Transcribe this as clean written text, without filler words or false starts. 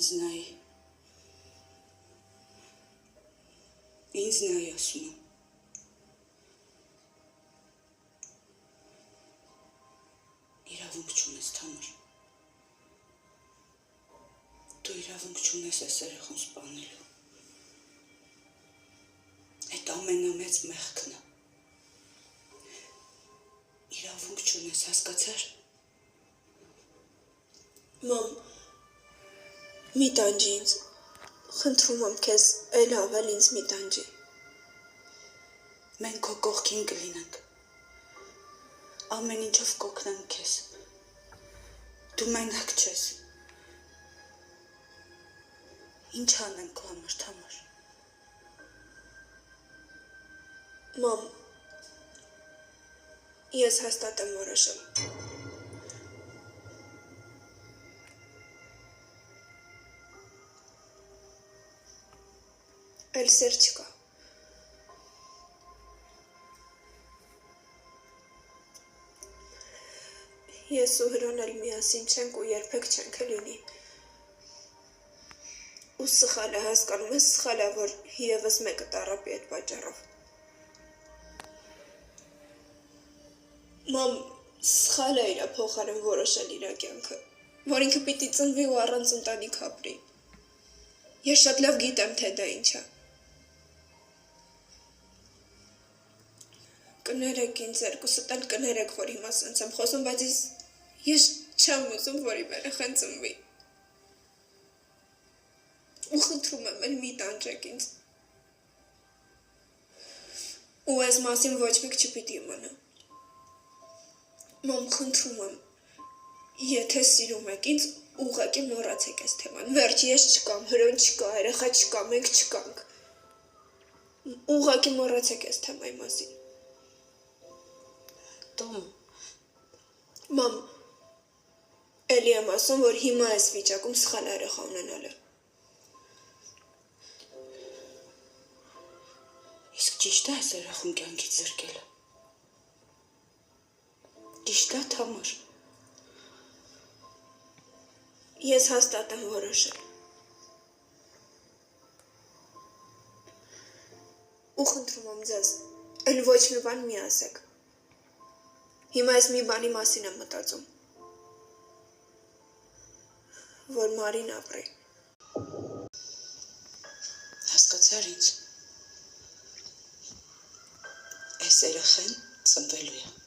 ինձ նայի։ Ինձ նայի ասում եմ։ Իրավունք չունես, Թամար։ Դու իրավունք չունես այս երեխուն սպանելու։ Այդ ամենամեծ մեղքն է։ Իրավունք չունես, հասկացար։ Մամ, մի տանջի ինձ, խնդրում եմ քեզ, էլ ավել ինձ մի տանջի։ Մենք քո կողքին կլինենք։ Ամեն ինչով կօգնենք քեզ։ Դու մենակ չես։ Ինչ անենք քո համար, Թամար։ Մամ, ես հաստատ եմ որոշել։ Էլ սեր չկա։ Ես ու Հրոն էլ միասին չենք ու երբեք չենք լինի։ Ու սխալ է, հասկանում ես, սխալ է, որ ևս մեկը տառապի այդ պատճառով։ Մամ, սխալ է իրա փոխարեն որոշել իրա կյանքը, որ ինքը պիտի ծնվի ու առանց ընտանիք ապրի։ Ես շատ լավ գիտեմ, թե դա ինչ է։ Կներեք ինձ, երկուսդ էլ կներեք, որ հիմա սենց եմ խոսում, բայց ես չեմ ուզում, որ իմ երեխան ծնվի։ Ու խնդրում եմ, էլ մի տանջեք ինձ։ Ու այս մասին ոչ մեկ չպիտի իմանա։ Մամ, խնդրում եմ, եթե սիրում եք ինձ, ուղղակի մոռացեք այս թեման։ Վերջ, ես չկամ, Հրոն չկա, երեխա չկա, մենք չկանք։ Ուղղակի մոռացեք այս թեմայի մասին։ Տոմ։ Մամ, էլի եմ ասում, որ հիմա այս վիճակում սխալ երեխա ունենալը։ Իսկ ճիշտ է այս երեխուն կյանքից զրկելը։ Ճիշտ է, Թամար։ Ես հաստատ եմ որոշել։ Ու խնդրում եմ ձեզ, էլ ոչ մի բան մի ասեք։ Հիմա ես մի բանի մասին եմ մտածում, որ Մարին ապրի։ Հասկացար ինձ։ Այս երեխան ծնվելու է։